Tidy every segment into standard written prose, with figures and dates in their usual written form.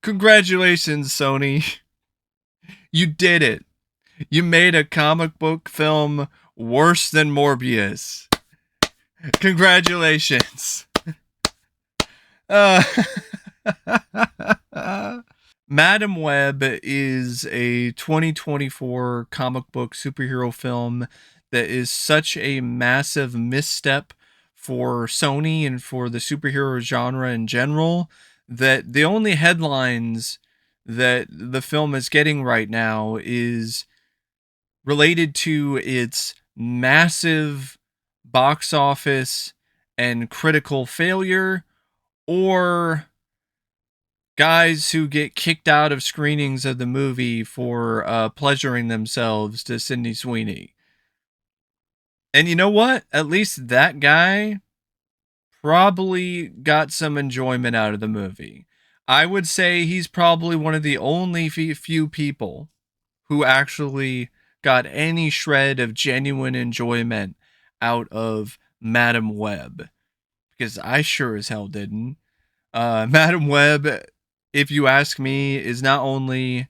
Congratulations, Sony. You did it. You made a comic book film worse than Morbius. Congratulations. Uh, Madam Web is a 2024 comic book superhero film that is such a massive misstep for Sony and for the superhero genre in general that the only headlines that the film is getting right now is related to its massive box office and critical failure, or guys who get kicked out of screenings of the movie for pleasuring themselves to Sydney Sweeney. And you know what? At least that guy probably got some enjoyment out of the movie. I would say he's probably one of the only few people who actually got any shred of genuine enjoyment out of Madam Web. Because I sure as hell didn't. Madam Web, if you ask me, is not only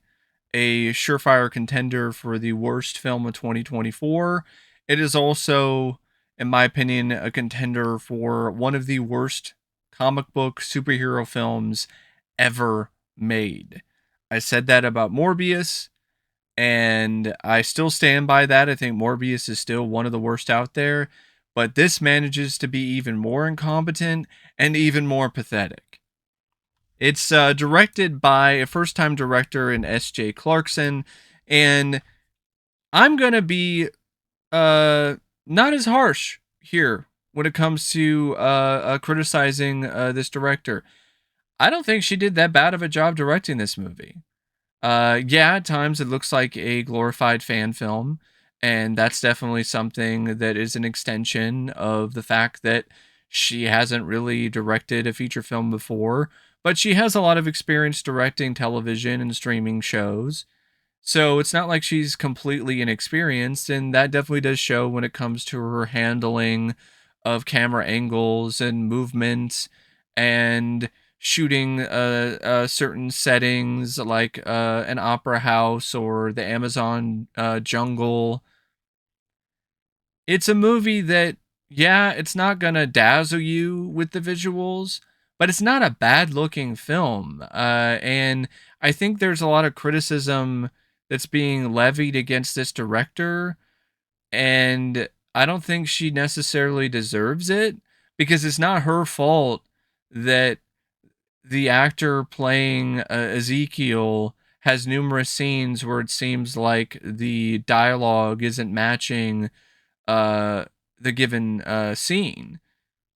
a surefire contender for the worst film of 2024, it is also, in my opinion, a contender for one of the worst comic book superhero films ever made. I said that about Morbius, and I still stand by that. I think Morbius is still one of the worst out there, but this manages to be even more incompetent and even more pathetic. It's directed by a first-time director in S.J. Clarkson, and I'm gonna be not as harsh here when it comes to criticizing this director. I don't think she did that bad of a job directing this movie. Yeah, at times it looks like a glorified fan film, and that's definitely something that is an extension of the fact that she hasn't really directed a feature film before, but she has a lot of experience directing television and streaming shows. So it's not like she's completely inexperienced, and that definitely does show when it comes to her handling of camera angles and movement and shooting certain settings like an opera house or the Amazon jungle. It's a movie that, yeah, it's not gonna dazzle you with the visuals, but it's not a bad looking film. And I think there's a lot of criticism that's being levied against this director, and I don't think she necessarily deserves it because it's not her fault that the actor playing Ezekiel has numerous scenes where it seems like the dialogue isn't matching uh, the given scene.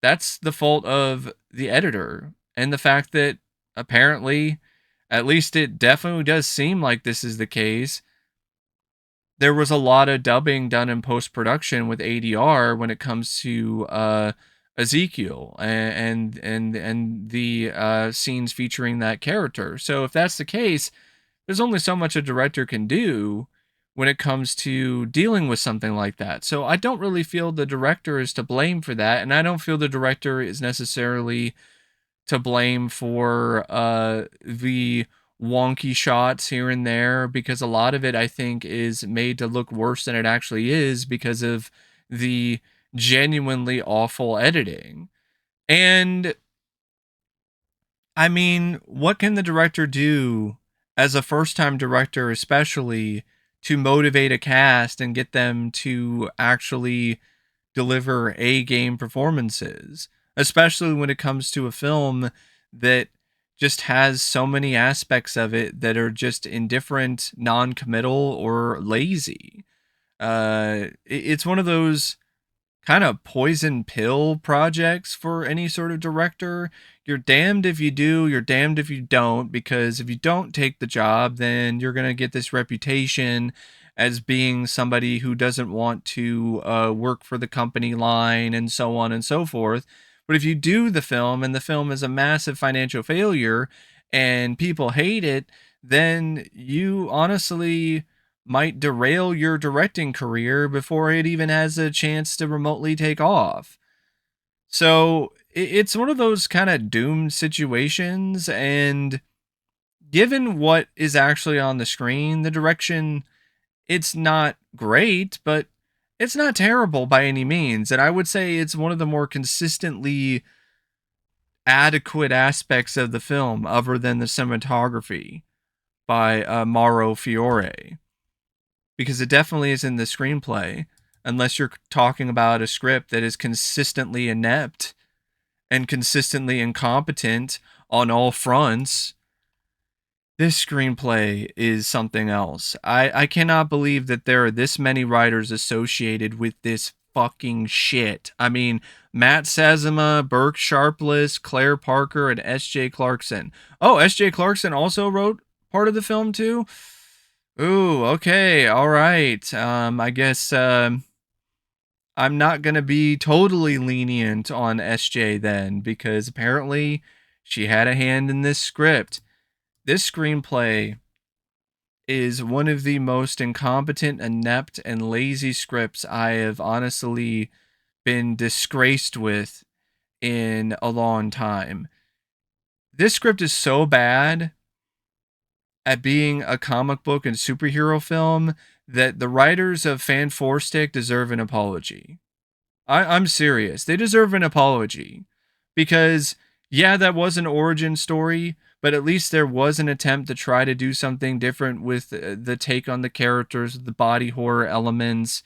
That's the fault of the editor and the fact that apparently, at least it definitely does seem like this is the case. There was a lot of dubbing done in post production with ADR when it comes to Ezekiel and the scenes featuring that character. So if that's the case, there's only so much a director can do when it comes to dealing with something like that. So I don't really feel the director is to blame for that, and I don't feel the director is necessarily to blame for the wonky shots here and there, because a lot of it I think is made to look worse than it actually is because of the genuinely awful editing. And I mean, what can the director do as a first time director, especially to motivate a cast and get them to actually deliver A game performances, especially when it comes to a film that just has so many aspects of it that are just indifferent, non committal, or lazy? It's one of those kind of poison pill projects for any sort of director. You're damned if you do, you're damned if you don't, because if you don't take the job, then you're going to get this reputation as being somebody who doesn't want to work for the company line and so on and so forth. But if you do the film and the film is a massive financial failure and people hate it, then you honestly might derail your directing career before it even has a chance to remotely take off. So it's one of those kind of doomed situations. And given what is actually on the screen, the direction, it's not great, but it's not terrible by any means. And I would say it's one of the more consistently adequate aspects of the film, other than the cinematography by Mauro Fiore, because it definitely is in the screenplay, unless you're talking about a script that is consistently inept and consistently incompetent on all fronts. This screenplay is something else. I cannot believe that there are this many writers associated with this fucking shit. I mean, Matt Sazama, Burke Sharpless, Claire Parker, and S.J. Clarkson. Oh, S.J. Clarkson also wrote part of the film too? Ooh, okay, all right. I guess I'm not gonna be totally lenient on SJ then, because apparently she had a hand in this script. This screenplay is one of the most incompetent, inept, and lazy scripts I have honestly been disgraced with in a long time. This script is so bad at being a comic book and superhero film that the writers of Fan Four Stick deserve an apology. I'm serious. They deserve an apology because, yeah, that was an origin story, but at least there was an attempt to try to do something different with the take on the characters, the body horror elements,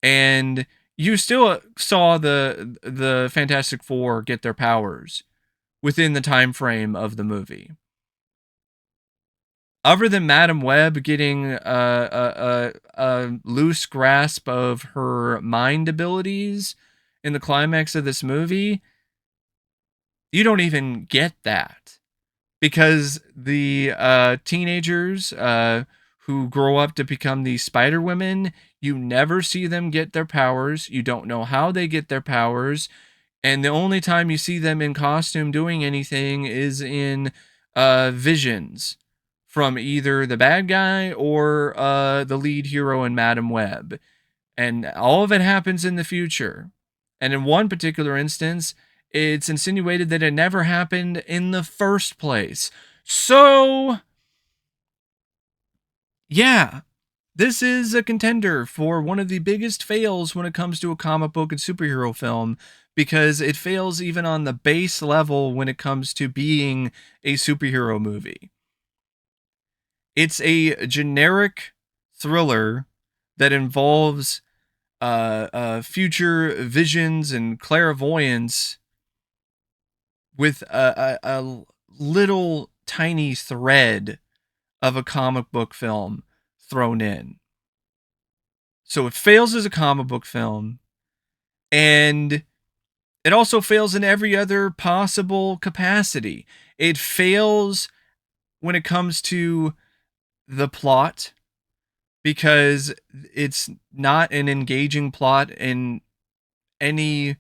and you still saw the Fantastic Four get their powers within the time frame of the movie. Other than Madam Web getting a loose grasp of her mind abilities in the climax of this movie, you don't even get that, because the teenagers who grow up to become these Spider Women, you never see them get their powers. You don't know how they get their powers. And the only time you see them in costume doing anything is in visions from either the bad guy or the lead hero in Madam Web. And all of it happens in the future. And in one particular instance, it's insinuated that it never happened in the first place. So, yeah, this is a contender for one of the biggest fails when it comes to a comic book and superhero film, because it fails even on the base level when it comes to being a superhero movie. It's a generic thriller that involves future visions and clairvoyance with a little tiny thread of a comic book film thrown in. So it fails as a comic book film, and it also fails in every other possible capacity. It fails when it comes to the plot, because it's not an engaging plot in any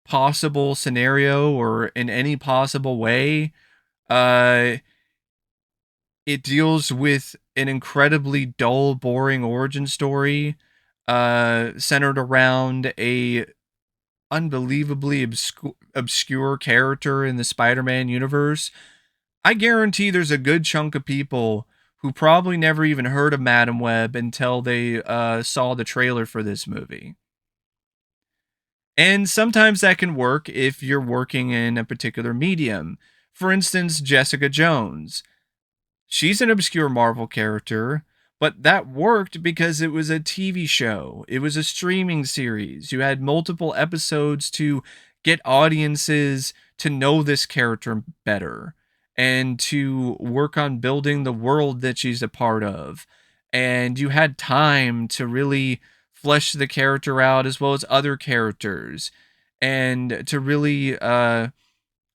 possible scenario or in any possible way. Uh, it deals with an incredibly dull, boring origin story, centered around a unbelievably obscure character in the Spider-Man universe. I guarantee there's a good chunk of people who probably never even heard of Madam Web until they saw the trailer for this movie. And sometimes that can work if you're working in a particular medium. For instance, Jessica Jones. She's an obscure Marvel character, but that worked because it was a TV show. It was a streaming series. You had multiple episodes to get audiences to know this character better and to work on building the world that she's a part of. And you had time to really flesh the character out as well as other characters, and to really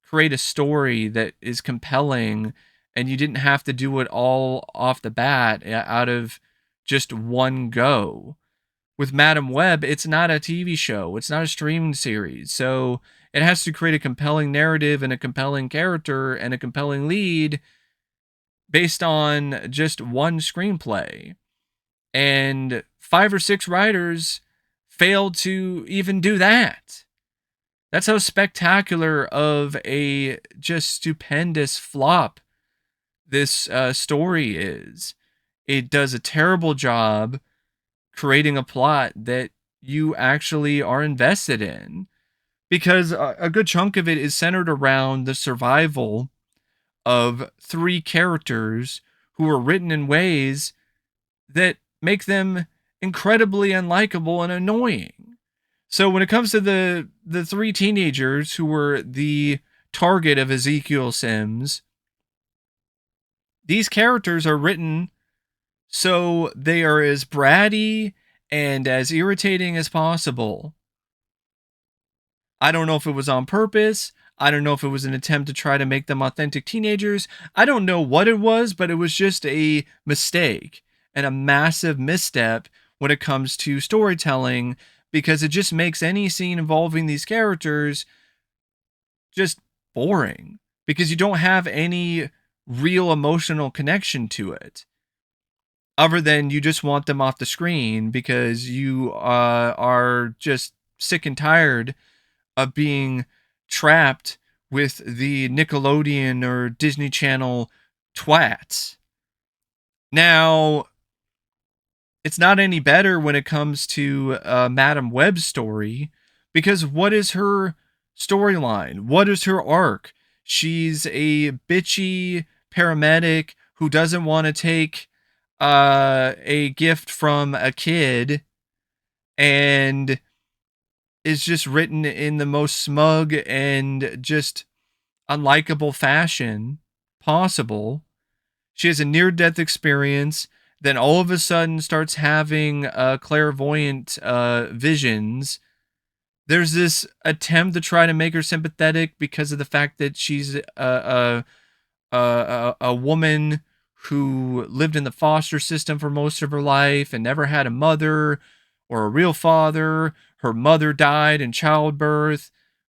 create a story that is compelling, and you didn't have to do it all off the bat out of just one go. With Madam Web, it's not a TV show, it's not a streaming series, so it has to create a compelling narrative and a compelling character and a compelling lead based on just one screenplay. And 5 or 6 writers failed to even do that. That's how spectacular of a just stupendous flop this story is. It does a terrible job creating a plot that you actually are invested in, because a good chunk of it is centered around the survival of 3 characters who are written in ways that make them incredibly unlikable and annoying. So when it comes to the 3 teenagers who were the target of Ezekiel Sims, these characters are written so they are as bratty and as irritating as possible. I don't know if it was on purpose. I don't know if it was an attempt to try to make them authentic teenagers. I don't know what it was, but it was just a mistake and a massive misstep when it comes to storytelling, because it just makes any scene involving these characters just boring, because you don't have any real emotional connection to it, other than you just want them off the screen because you are just sick and tired of being trapped with the Nickelodeon or Disney Channel twats. Now, it's not any better when it comes to Madam Web's story, because what is her storyline? What is her arc? She's a bitchy paramedic who doesn't want to take a gift from a kid, and is just written in the most smug and just unlikable fashion possible. She has a near-death experience, then all of a sudden starts having clairvoyant visions. There's this attempt to try to make her sympathetic because of the fact that she's a woman who lived in the foster system for most of her life and never had a mother or a real father. Her mother died in childbirth.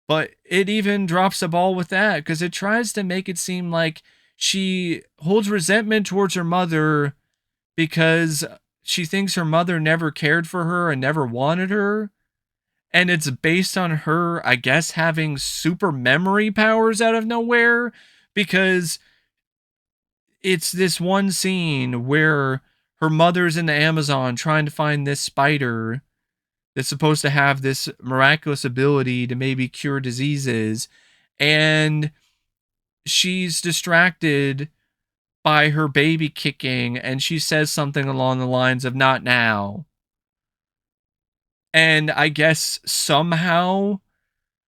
But it even drops the ball with that, because it tries to make it seem like she holds resentment towards her mother because she thinks her mother never cared for her and never wanted her. And it's based on her, I guess, having super memory powers out of nowhere, because it's this one scene where her mother's in the Amazon trying to find this spider that's supposed to have this miraculous ability to maybe cure diseases, and she's distracted by her baby kicking, and she says something along the lines of "not now." And I guess somehow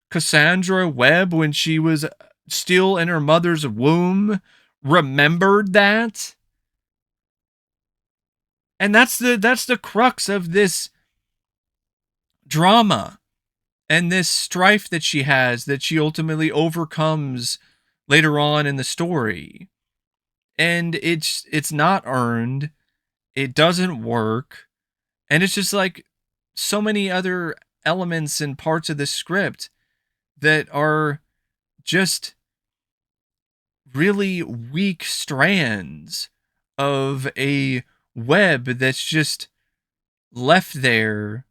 Cassandra Webb, when she was still in her mother's womb, remembered that. And that's the crux of this drama and this strife that she has, that she ultimately overcomes later on in the story. And it's not earned. It doesn't work. And it's just like so many other elements and parts of the script that are just really weak strands of a web that's just left there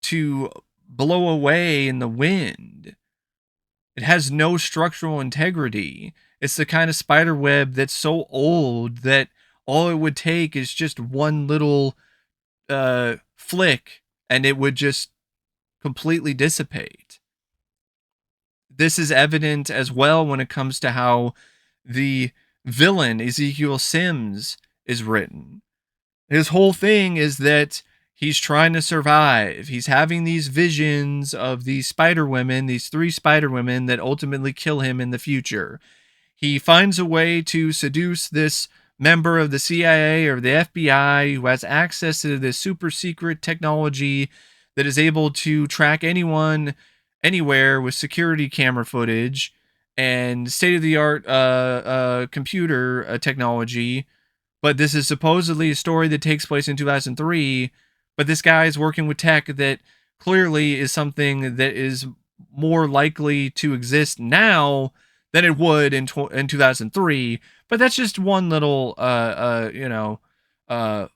to blow away in the wind. It has no structural integrity. It's the kind of spider web that's so old that all it would take is just one little flick and it would just completely dissipate. This is evident as well when it comes to how the villain, Ezekiel Sims, is written. His whole thing is that he's trying to survive. He's having these visions of these spider women, these 3 spider women that ultimately kill him in the future. He finds a way to seduce this member of the CIA or the FBI who has access to this super secret technology that is able to track anyone anywhere with security camera footage and state of the art computer technology. But this is supposedly a story that takes place in 2003. But this guy is working with tech that clearly is something that is more likely to exist now than it would in 2003. But that's just one little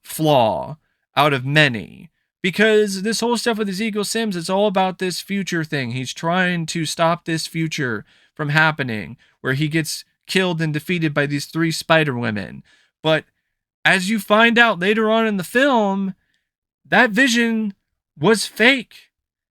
flaw out of many. Because this whole stuff with Ezekiel Sims, it's all about this future thing. He's trying to stop this future from happening, where he gets killed and defeated by these 3 Spider Women. But as you find out later on in the film, that vision was fake.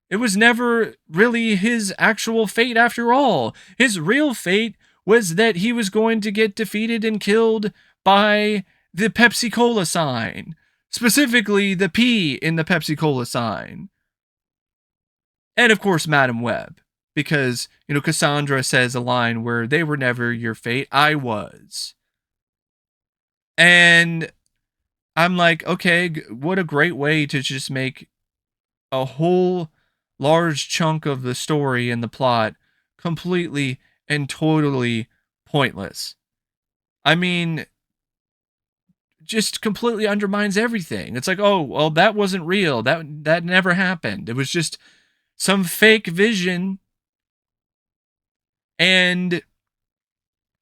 It was never really his actual fate after all. His real fate was that he was going to get defeated and killed by the Pepsi Cola sign. Specifically, the P in the Pepsi Cola sign. And of course, Madam Web. Because, Cassandra says a line where they were never your fate, I was. And I'm like, okay, what a great way to just make a whole large chunk of the story and the plot completely and totally pointless. I mean, just completely undermines everything. It's like, oh, well, that wasn't real. That never happened. It was just some fake vision. And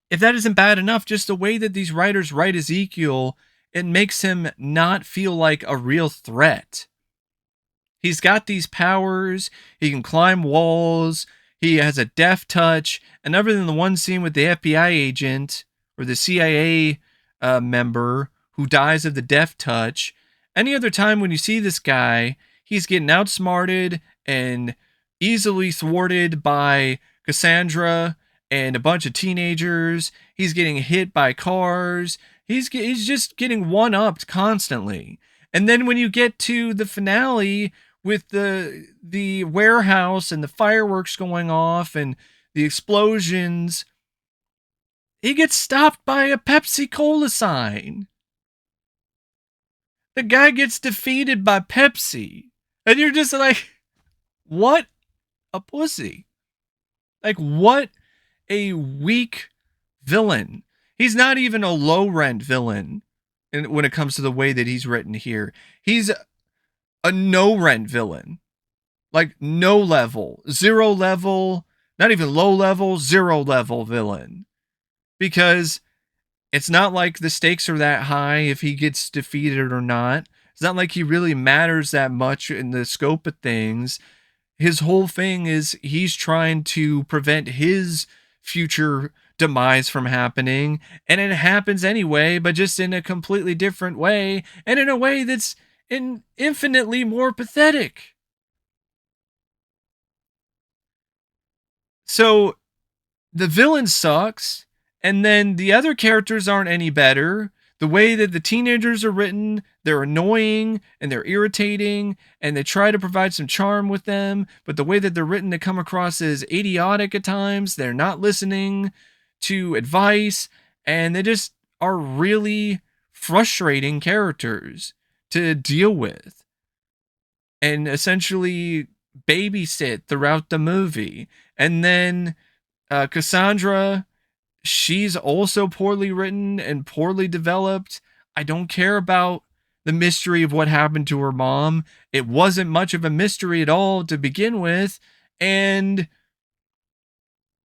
if that isn't bad enough, just the way that these writers write Ezekiel, it makes him not feel like a real threat. He's got these powers. He can climb walls. He has a deft touch. And other than the one scene with the FBI agent or the CIA member who dies of the deft touch, any other time when you see this guy, he's getting outsmarted and easily thwarted by Cassandra and a bunch of teenagers. He's getting hit by cars. He's just getting one-upped constantly. And then when you get to the finale with the warehouse and the fireworks going off and the explosions, he gets stopped by a Pepsi Cola sign. The guy gets defeated by Pepsi. And you're just like, what a pussy. Like, what a weak villain. He's not even a low-rent villain when it comes to the way that he's written here. He's a no-rent villain. Like, no level. 0 level. Not even low level. 0 level villain. Because it's not like the stakes are that high if he gets defeated or not. It's not like he really matters that much in the scope of things. His whole thing is he's trying to prevent his future demise from happening, and it happens anyway, but just in a completely different way, and in a way that's infinitely more pathetic. So the villain sucks, and then the other characters aren't any better. The way that the teenagers are written, they're annoying and they're irritating, and they try to provide some charm with them, but the way that they're written, they come across as idiotic at times. They're not listening to advice, and they just are really frustrating characters to deal with and essentially babysit throughout the movie. And then Cassandra, she's also poorly written and poorly developed. I don't care about the mystery of what happened to her mom. It wasn't much of a mystery at all to begin with. And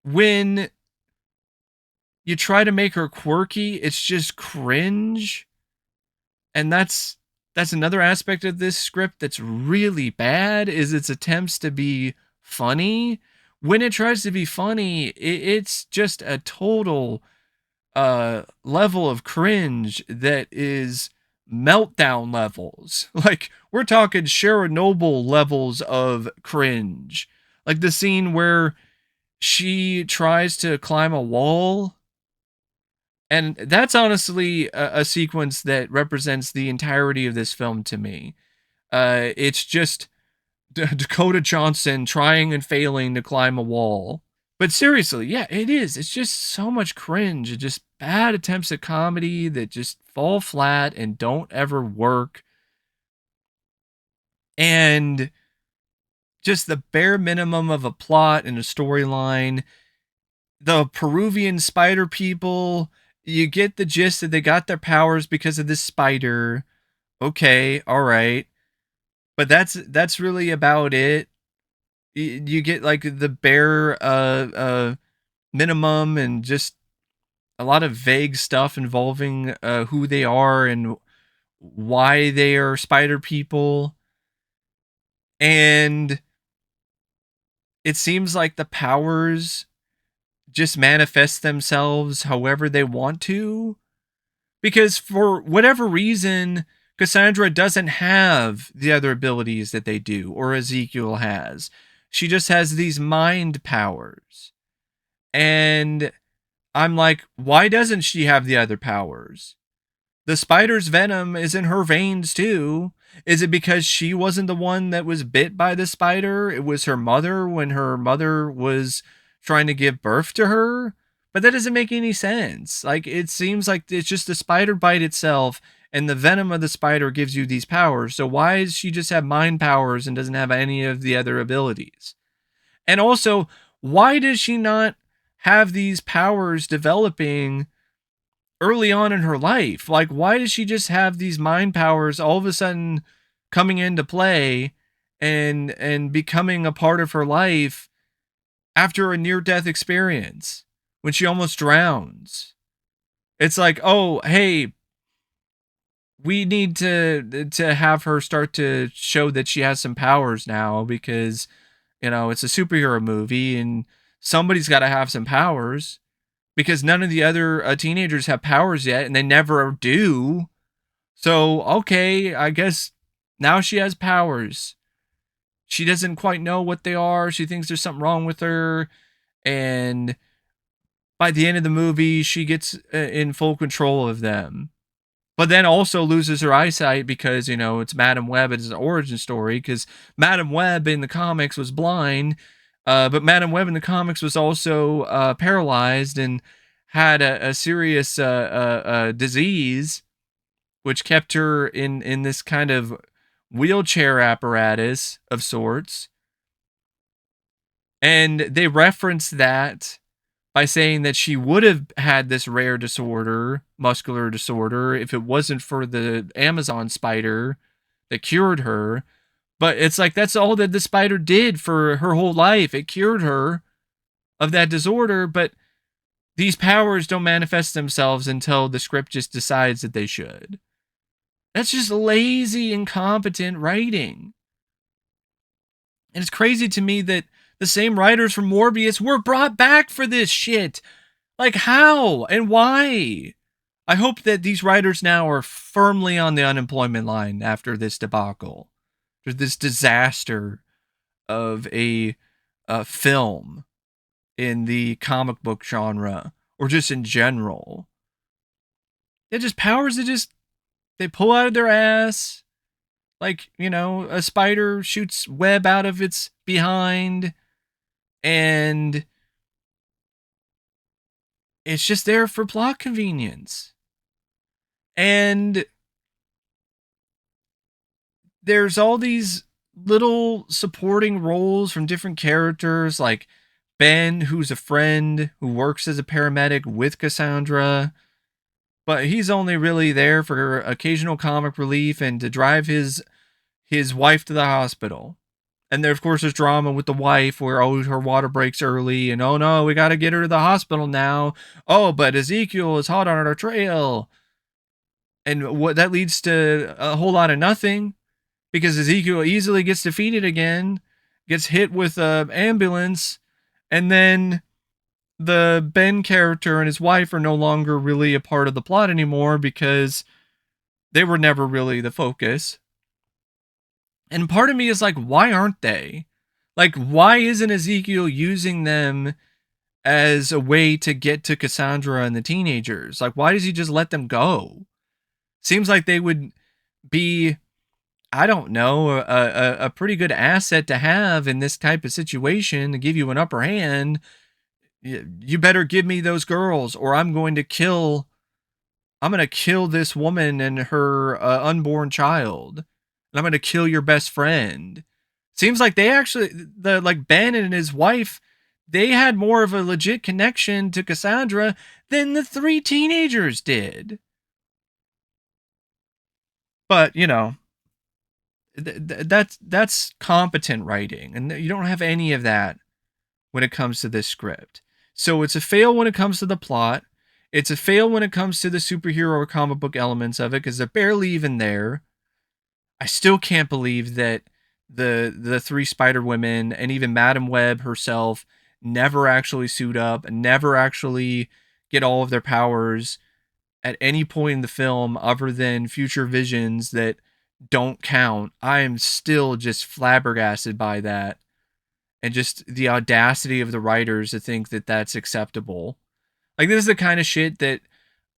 when you try to make her quirky, it's just cringe. And that's another aspect of this script that's really bad, is its attempts to be funny. When it tries to be funny, it's just a total level of cringe that is meltdown levels. Like, we're talking Chernobyl levels of cringe. Like the scene where she tries to climb a wall. And that's honestly a sequence that represents the entirety of this film to me. It's just Dakota Johnson trying and failing to climb a wall. But seriously, yeah, it is. It's just so much cringe. It just bad attempts at comedy that just fall flat and don't ever work. And just the bare minimum of a plot and a storyline. The Peruvian spider people, you get the gist that they got their powers because of this spider. Okay, all right. But that's really about it. You get like the bare minimum and just a lot of vague stuff involving who they are and why they are spider people. And it seems like the powers just manifest themselves however they want to. Because for whatever reason, Cassandra doesn't have the other abilities that they do, or Ezekiel has. She just has these mind powers. And I'm like, why doesn't she have the other powers? The spider's venom is in her veins too. Is it because she wasn't the one that was bit by the spider? It was her mother when her mother was trying to give birth to her? But that doesn't make any sense. Like, it seems like it's just the spider bite itself, and the venom of the spider gives you these powers. So why does she just have mind powers and doesn't have any of the other abilities? And also, why does she not have these powers developing early on in her life? Like, why does she just have these mind powers all of a sudden coming into play and becoming a part of her life after a near death experience when she almost drowns? It's like, oh, hey, we need to have her start to show that she has some powers now, because it's a superhero movie and somebody's got to have some powers, because none of the other teenagers have powers yet, and they never do. So, okay, I guess now she has powers. She doesn't quite know what they are. She thinks there's something wrong with her. And by the end of the movie, she gets in full control of them. But then also loses her eyesight because, it's Madam Web. It's an origin story, because Madam Web in the comics was blind. But Madam Web in the comics was also paralyzed and had a serious disease, which kept her in this kind of wheelchair apparatus of sorts. And they referenced that by saying that she would have had this rare disorder, muscular disorder, if it wasn't for the Amazon spider that cured her. But it's like, that's all that the spider did for her whole life. It cured her of that disorder, but these powers don't manifest themselves until the script just decides that they should. That's just lazy, incompetent writing. And it's crazy to me that the same writers from Morbius were brought back for this shit. Like, how and why? I hope that these writers now are firmly on the unemployment line after this debacle, after this disaster of a film in the comic book genre, or just in general. They're just powers that they pull out of their ass. Like, a spider shoots web out of its behind, and it's just there for plot convenience. And there's all these little supporting roles from different characters, like Ben, who's a friend who works as a paramedic with Cassandra, but he's only really there for occasional comic relief and to drive his wife to the hospital. And there, of course, there's drama with the wife where, oh, her water breaks early, and oh no, we got to get her to the hospital now. Oh, but Ezekiel is hot on our trail. And what that leads to a whole lot of nothing, because Ezekiel easily gets defeated again, gets hit with an ambulance, and then the Ben character and his wife are no longer really a part of the plot anymore because they were never really the focus. And part of me is like, why aren't they? Like, why isn't Ezekiel using them as a way to get to Cassandra and the teenagers? Like, why does he just let them go? Seems like they would be, I don't know, a pretty good asset to have in this type of situation to give you an upper hand. You better give me those girls, or I'm going to kill this woman and her unborn child. And I'm going to kill your best friend. Seems like they actually, like Ben and his wife, they had more of a legit connection to Cassandra than the three teenagers did. But, that's competent writing, and you don't have any of that when it comes to this script. So it's a fail when it comes to the plot. It's a fail when it comes to the superhero or comic book elements of it because they're barely even there. I still can't believe that the three Spider Women and even Madam Web herself never actually suit up and never actually get all of their powers at any point in the film other than future visions that don't count. I am still just flabbergasted by that and just the audacity of the writers to think that that's acceptable. Like, this is the kind of shit that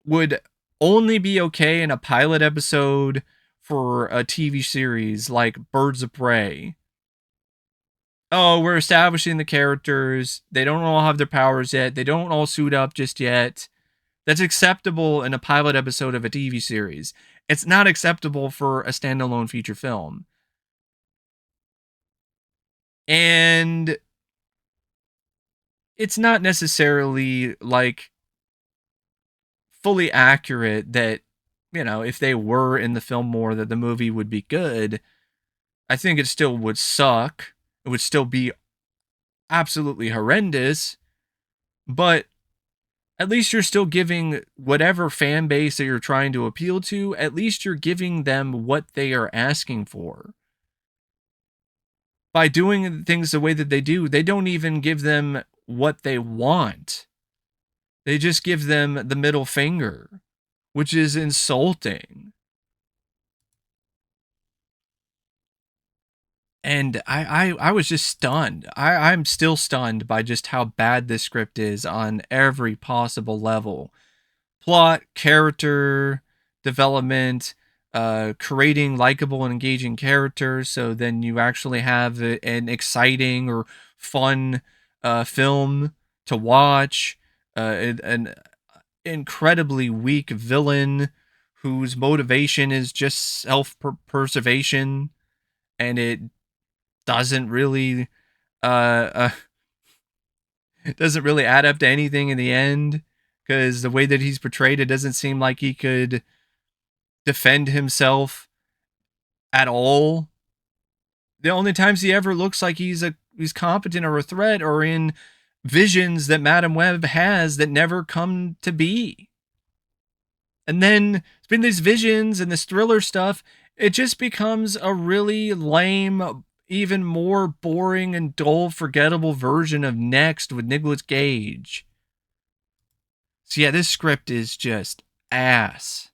would only be okay in a pilot episode for a TV series like Birds of Prey. Oh, we're establishing the characters. They don't all have their powers yet. They don't all suit up just yet. That's acceptable in a pilot episode of a TV series. It's not acceptable for a standalone feature film. And it's not necessarily like fully accurate that, if they were in the film more, that the movie would be good. I think it still would suck. It would still be absolutely horrendous, but at least you're still giving whatever fan base that you're trying to appeal to, at least you're giving them what they are asking for. By doing things the way that they do, they don't even give them what they want. They just give them the middle finger, which is insulting. And I was just stunned. I'm still stunned by just how bad this script is on every possible level. Plot, character, development, creating likable and engaging characters so then you actually have an exciting or fun film to watch. An incredibly weak villain whose motivation is just self-preservation, and it doesn't really uh, uh doesn't really add up to anything in the end, because the way that he's portrayed, it doesn't seem like he could defend himself at all. The only times he ever looks like he's competent or a threat are in visions that Madam Web has that never come to be. And then it's been these visions and this thriller stuff, it just becomes a really lame, even more boring and dull, forgettable version of Next with Nicolas Cage. So yeah, this script is just ass.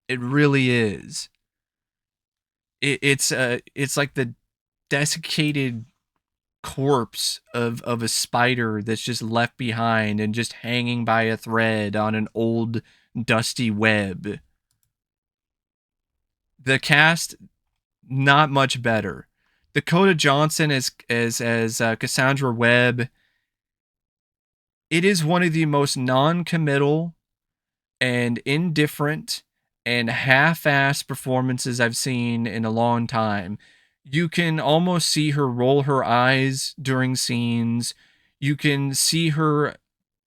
It really is. It's like the desiccated corpse of a spider that's just left behind and just hanging by a thread on an old dusty web. The cast, not much better. Dakota Johnson as Cassandra Webb. It is one of the most non-committal and indifferent and half-assed performances I've seen in a long time. You can almost see her roll her eyes during scenes. You can see her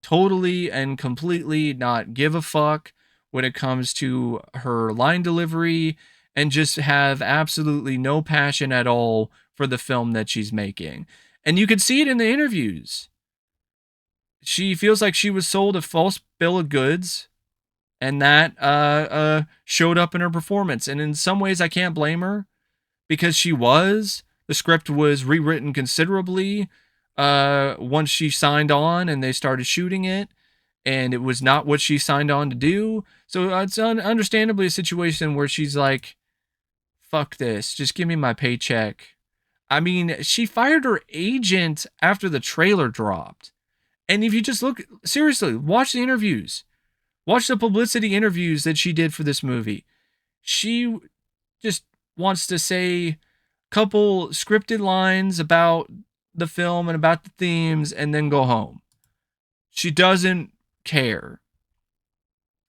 totally and completely not give a fuck when it comes to her line delivery, and just have absolutely no passion at all for the film that she's making. And you can see it in the interviews. She feels like she was sold a false bill of goods, and that showed up in her performance. And in some ways, I can't blame her, because she was. The script was rewritten considerably once she signed on and they started shooting it, and it was not what she signed on to do. So it's understandably a situation where she's like, fuck this, just give me my paycheck. I mean, she fired her agent after the trailer dropped. And if you just look, seriously, watch the interviews. Watch the publicity interviews that she did for this movie. She just wants to say a couple scripted lines about the film and about the themes and then go home. She doesn't care.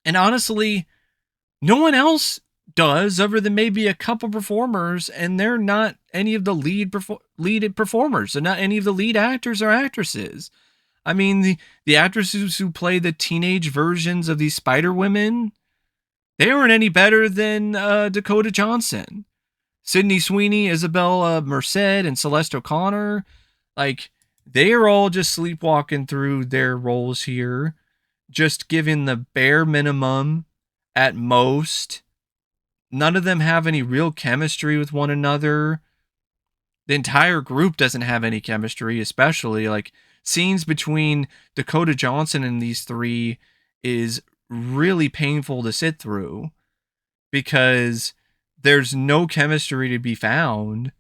And honestly, no one else does, other than maybe a couple performers, and they're not any of the lead performers. They're not any of the lead actors or actresses. I mean, the actresses who play the teenage versions of these Spider Women, they aren't any better than Dakota Johnson. Sydney Sweeney, Isabela Merced, and Celeste O'Connor, like, they are all just sleepwalking through their roles here, just giving the bare minimum at most. None of them have any real chemistry with one another. The entire group doesn't have any chemistry, especially like scenes between Dakota Johnson and these three is really painful to sit through because there's no chemistry to be found.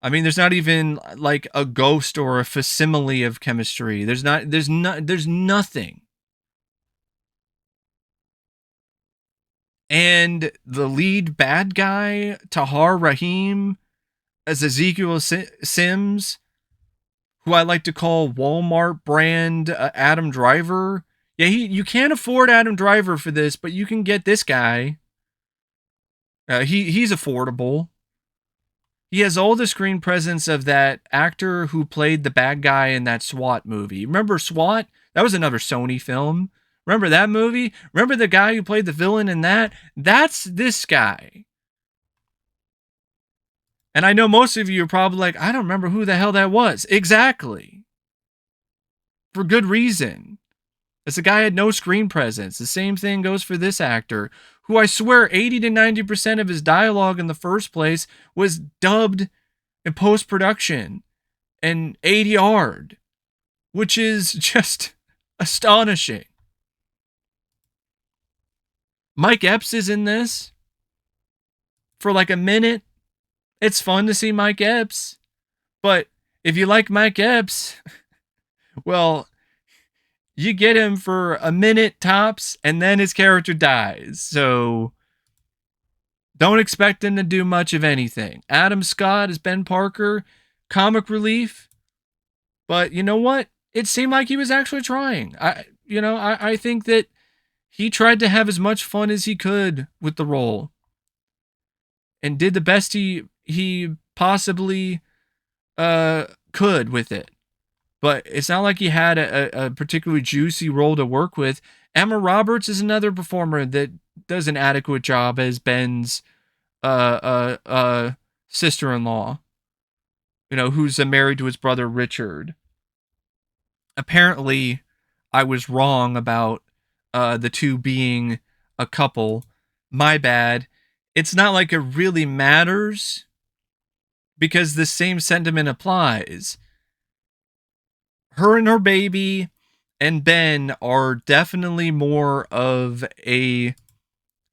I mean, there's not even like a ghost or a facsimile of chemistry. There's nothing. And the lead bad guy, Tahar Rahim, as Ezekiel Sims, who I like to call Walmart brand Adam Driver. Yeah, you can't afford Adam Driver for this, but you can get this guy. He's affordable. He has all the screen presence of that actor who played the bad guy in that SWAT movie. Remember SWAT? That was another Sony film. Remember that movie? Remember the guy who played the villain in that? That's this guy. And I know most of you are probably like, I don't remember who the hell that was. Exactly. For good reason. This guy had no screen presence. The same thing goes for this actor, who I swear 80 to 90% of his dialogue in the first place was dubbed in post-production and ADR'd, which is just astonishing. Mike Epps is in this for like a minute. It's fun to see Mike Epps, but if you like Mike Epps, well, you get him for a minute tops, and then his character dies. So don't expect him to do much of anything. Adam Scott as Ben Parker, comic relief, but you know what? It seemed like he was actually trying. I think that he tried to have as much fun as he could with the role, and did the best he possibly could with it. But it's not like he had a particularly juicy role to work with. Emma Roberts is another performer that does an adequate job as Ben's sister-in-law, who's married to his brother Richard. Apparently, I was wrong about the two being a couple. My bad. It's not like it really matters, because the same sentiment applies. Her and her baby and Ben are definitely more of a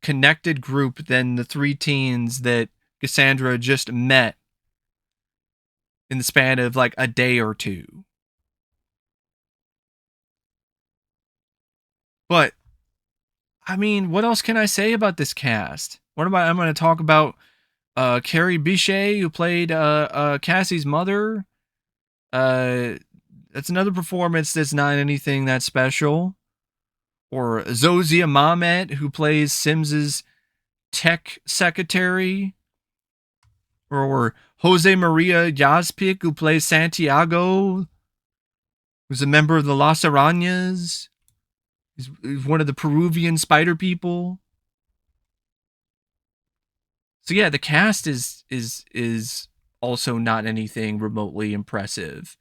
connected group than the three teens that Cassandra just met in the span of like a day or two. But I mean, what else can I say about this cast? I'm going to talk about Carrie Bichet, who played Cassie's mother. That's another performance that's not anything that special. Or Zozia Mamet, who plays Sims's tech secretary. Or Jose Maria Yazpic, who plays Santiago, who's a member of the Las Arañas. He's one of the Peruvian spider people. So yeah, the cast is also not anything remotely impressive.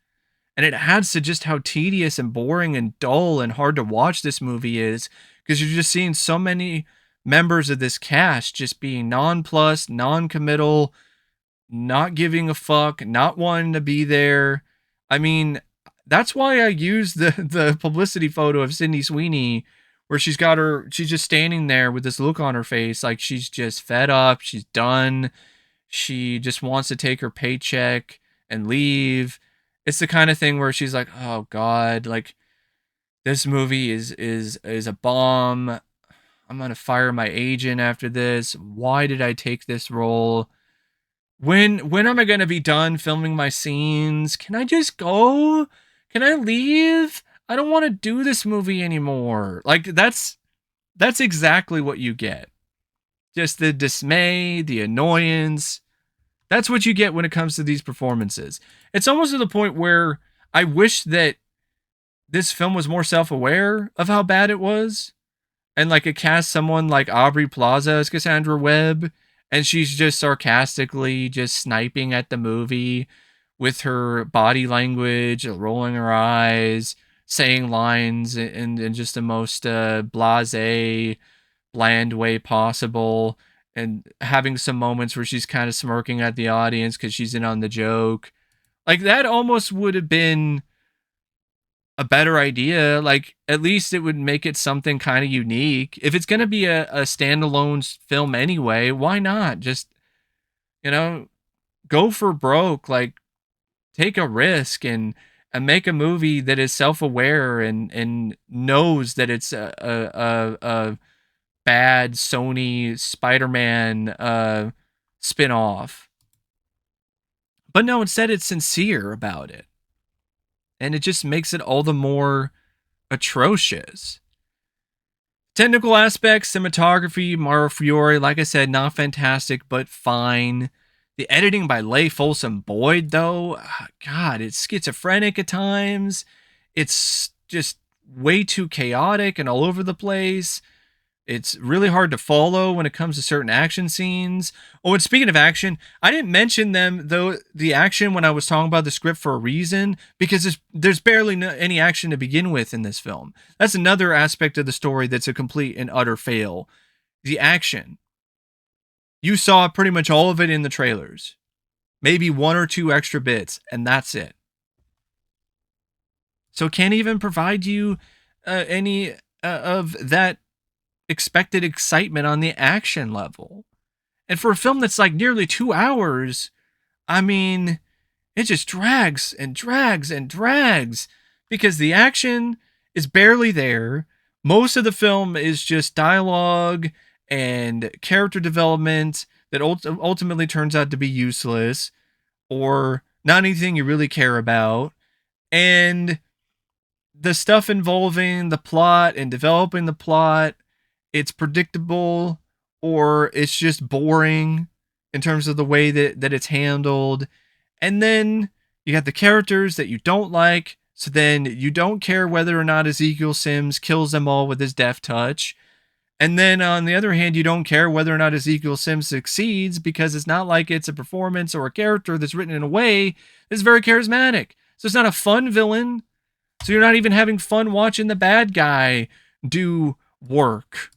And it adds to just how tedious and boring and dull and hard to watch this movie is, because you're just seeing so many members of this cast just being nonplussed, non-committal, not giving a fuck, not wanting to be there. I mean, that's why I use the publicity photo of Sydney Sweeney, where she's just standing there with this look on her face, like she's just fed up, she's done, she just wants to take her paycheck and leave. It's the kind of thing where she's like, oh God, like, this movie is a bomb. I'm gonna fire my agent after this. Why did I take this role? When am I gonna be done filming my scenes? Can I just go? Can I leave? I don't want to do this movie anymore. Like that's exactly what you get. Just the dismay, the annoyance. That's what you get when it comes to these performances. It's almost to the point where I wish that this film was more self-aware of how bad it was, and like it cast someone like Aubrey Plaza as Cassandra Webb, and she's just sarcastically just sniping at the movie with her body language, rolling her eyes, saying lines in just the most blasé, bland way possible, and having some moments where she's kind of smirking at the audience because she's in on the joke. Like that almost would have been a better idea. Like at least it would make it something kind of unique. If it's gonna be a standalone film anyway, why not just, you know, go for broke? Like take a risk and make a movie that is self-aware and knows that it's a bad Sony Spider-Man spin-off. But no, instead it's sincere about it. And it just makes it all the more atrocious. Technical aspects, cinematography, Mario Fiore, like I said, not fantastic, but fine. The editing by Leigh Folsom Boyd, though, God, it's schizophrenic at times. It's just way too chaotic and all over the place. It's really hard to follow when it comes to certain action scenes. Oh, and speaking of action, I didn't mention them, though, the action when I was talking about the script for a reason, because there's barely any action to begin with in this film. That's another aspect of the story that's a complete and utter fail. The action. You saw pretty much all of it in the trailers. Maybe one or two extra bits, and that's it. So can't even provide you any of that expected excitement on the action level. And for a film that's like nearly 2 hours, I mean, it just drags and drags and drags because the action is barely there. Most of the film is just dialogue and character development that ultimately turns out to be useless or not anything you really care about. And the stuff involving the plot and developing the plot, it's predictable or it's just boring in terms of the way that it's handled. And then you got the characters that you don't like, so then you don't care whether or not Ezekiel Sims kills them all with his deft touch. And then on the other hand, you don't care whether or not Ezekiel Sims succeeds because it's not like it's a performance or a character that's written in a way that's very charismatic. So it's not a fun villain. So you're not even having fun watching the bad guy do work.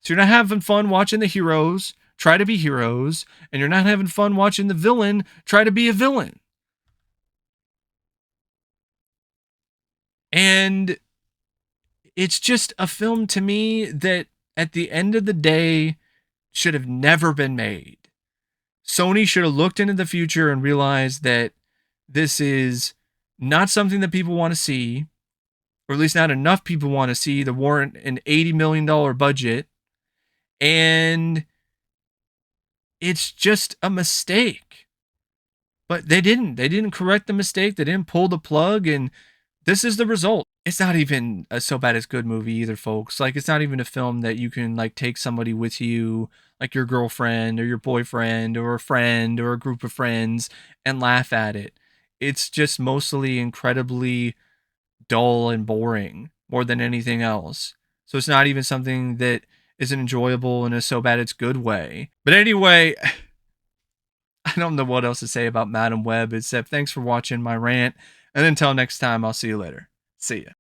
So you're not having fun watching the heroes try to be heroes, and you're not having fun watching the villain try to be a villain. And it's just a film to me that at the end of the day should have never been made. Sony should have looked into the future and realized that this is not something that people want to see, or at least not enough people want to see to warrant an $80 million budget. And it's just a mistake. But they didn't. They didn't correct the mistake. They didn't pull the plug, and this is the result. It's not even a So Bad It's Good movie either, folks. Like, it's not even a film that you can, like, take somebody with you, like your girlfriend or your boyfriend or a friend or a group of friends and laugh at it. It's just mostly incredibly dull and boring more than anything else. So it's not even something that isn't enjoyable in a So Bad It's Good way. But anyway, I don't know what else to say about Madam Web except thanks for watching my rant. And until next time, I'll see you later. See ya.